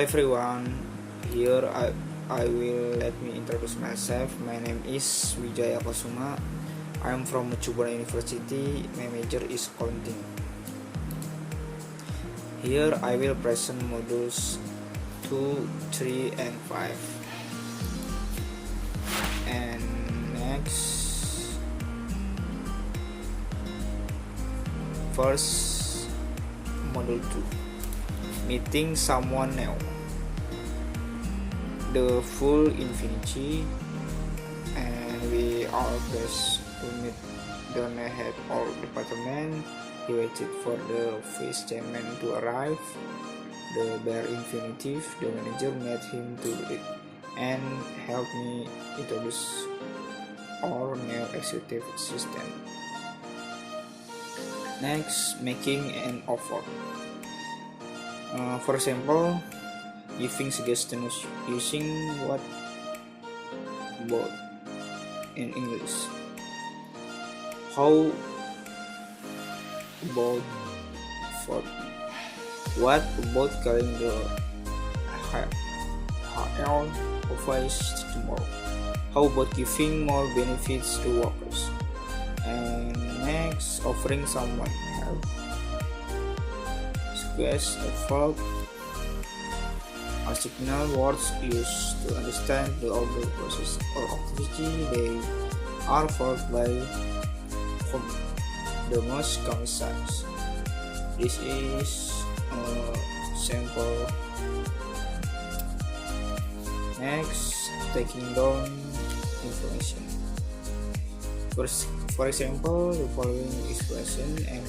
everyone, here I will let me introduce myself. My name is WIJAYA KESUMA. I am from University. My major is accounting. Here I will present modules 2, 3, and 5. And next, first module 2, meeting someone new. The full infinity, and we are blessed to meet the head of department. He waited for the vice chairman to arrive. The bare infinitive, the manager met him to it and helped me introduce our new executive assistant. Next, making an offer. For example, giving suggestions using what about in English. How about for what about calling the HR office tomorrow? How about giving more benefits to workers? And next, offering someone help. Squash a verb. A signal words used to understand the order process or activity. They are followed by the most common signs. This is a sample. Next, taking down information. For example, the following expression and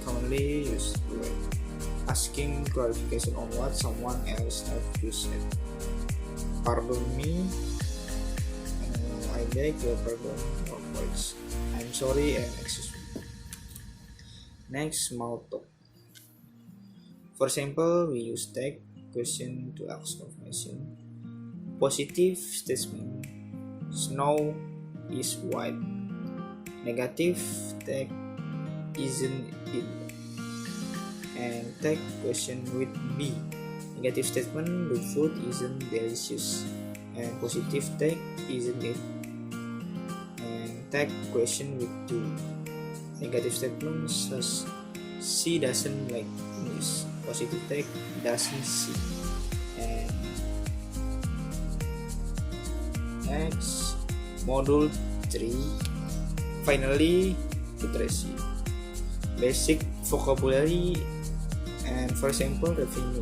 commonly used way. Asking clarification on what someone else have you said. Pardon me, I beg your pardon or words. I'm sorry and excuse me. Next, small talk. For example, we use tag question to ask confirmation. Positive statement: snow is white. Negative tag: isn't it? And tag question with B. Negative statement: the food isn't delicious. And positive tag: isn't it? And tag question with 2. Negative statement says she doesn't like English. Positive tag: doesn't she? And next, module 3, finally literacy. Basic vocabulary. And for example, revenue: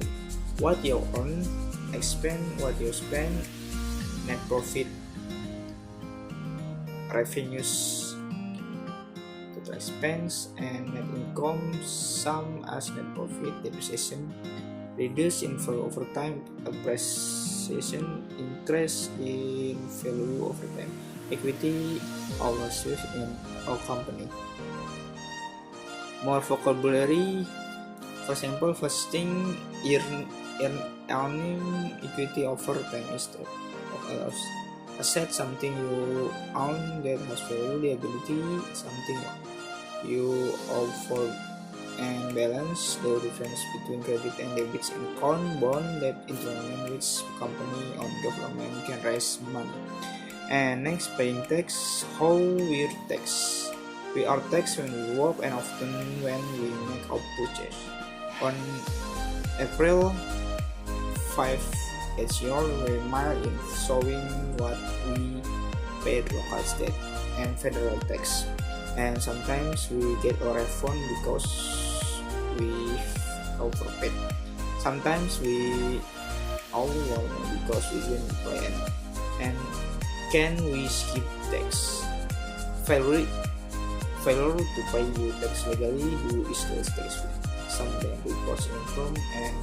what you earn, expense, what you spend, net profit, revenues, total expense, and net income, sum as net profit, depreciation, reduce in value over time, appreciation, interest in value over time, equity, ownership in a company. More vocabulary. For example, first thing, earning equity over time is the of asset, something you own that has value, liability, something you offer, and balance, the difference between credit and debit account, bond, debt instrument which company or government can raise money. And next, paying tax. How we tax? We are taxed when we work and often when we make a purchase. On April 5 each year, we mail in showing what we paid local, state, and federal tax. And sometimes we get a refund because we overpaid. Sometimes we owe because we didn't pay. And can we skip tax? Failure to pay your tax legally, who is the tax free? Something reports income. And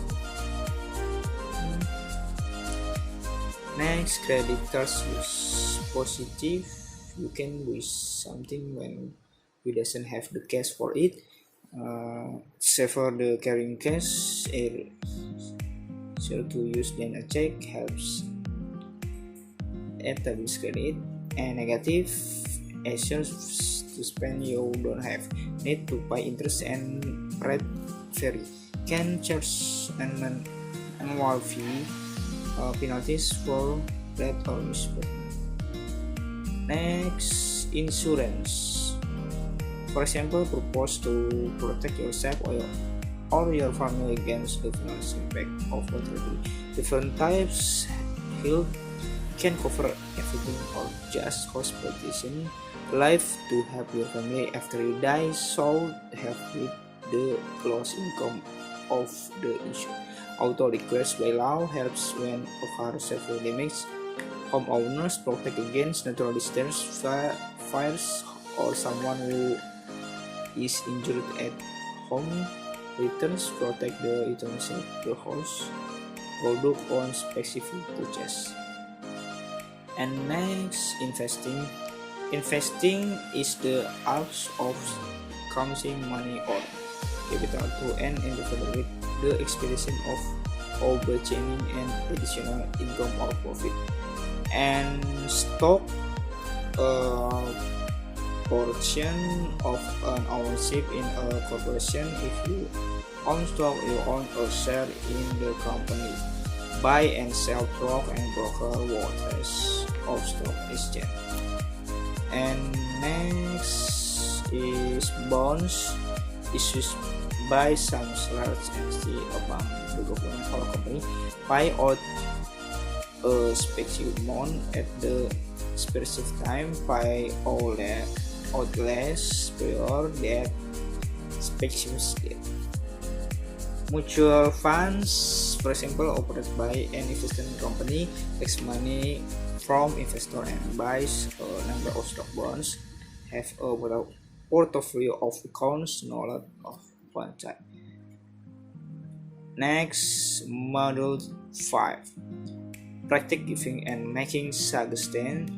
next, credit cards use positive. You can use something when you doesn't have the cash for it. Safer the carrying cash. So to use then a check helps establish credit. And negative, actions to spend you don't have. Need to pay interest and rate vary. Can charge and annual fee, penalties for breach or misconduct. Next, insurance. For example, propose to protect yourself or your family against the financial impact of a tragedy. Different types health can cover everything or just hospitalization, life to help your family after you die, so help with the lost income of the insured. Auto request by law helps when a car severe damage. Homeowners protect against natural disasters, fires, or someone who is injured at home. Returns protect the items of the house, product on specific purchase. And next, investing. Investing is the art of counting money or capital to an individual with the expectation of obtaining an additional income or profit. And stock, portion of an ownership in a corporation. If you own stock, you own a share in the company. Buy and sell stock and broker waters of stock exchange. And next is bonds, issued by some large entity among the government or company. Buy out a specific amount at the specific time, buy all that out less prior that specific date. Mutual funds, for example, operated by an investment company, takes money from investor and buys a number of stock bonds, have a portfolio of accounts, knowledge of one type. Next, model 5. Practice giving and making suggestions.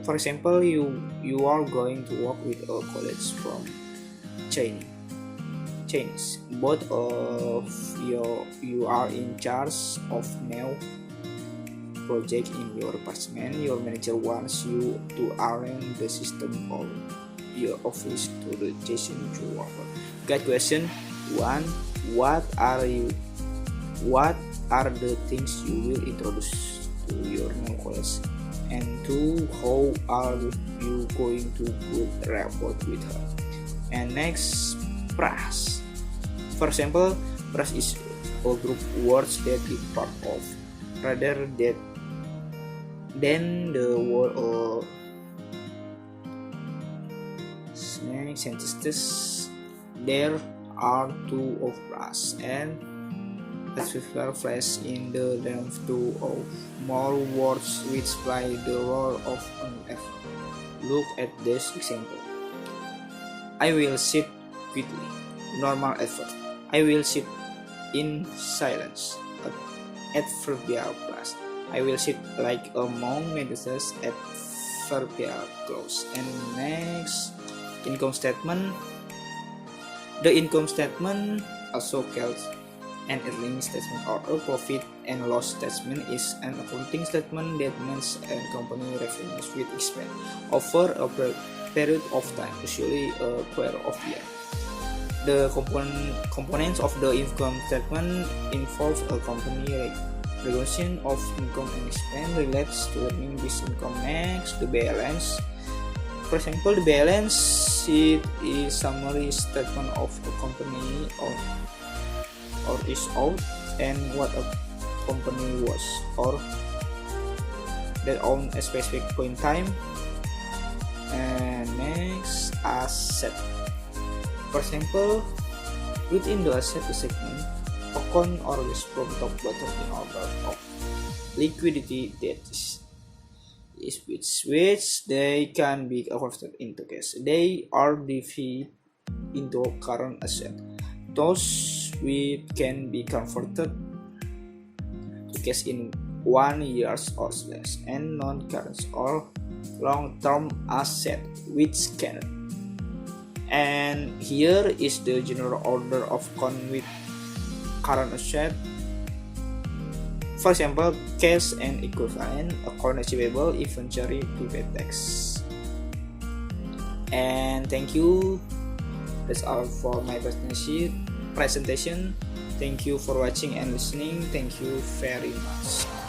For example, you are going to work with a colleague from China. Both of you are in charge of new project in your department. Your manager wants you to arrange the system of your office to the session to work. Got question 1. What are the things you will introduce to your new colleagues? And 2. How are you going to build rapport with her? And next, praise. For example, praise is a group words that be part of, rather than the word or sentences. There are two of praise and specific phrase in the length two of more words which play the role of an effort. Look at this example. I will sit quickly. Normal effort. I will sit in silence. Adverbial clause. I will sit like a monk meditates. Adverbial clause. And next, income statement. The income statement, also called an earnings statement or a profit and loss statement, is an accounting statement that means a company revenues with expense over a period of time, usually a quarter of year. The components of the income statement involve a company regulation of income and expense relates to earning this income. Next, the balance. For example, the balance sheet is summary statement of a company or is out and what a company was or that on a specific point in time. And next, asset. For example, within the asset segment, account or list from top bottom in order of liquidity that is which they can be converted into cash. They are divided into current asset. Those which can be converted to cash in 1 year or less, and non-current or long-term asset which cannot. And here is the general order of account with current asset. For example, cash and equivalent, account receivable, inventory, prepaid tax. And thank you. That's all for my presentation. Thank you for watching and listening. Thank you very much.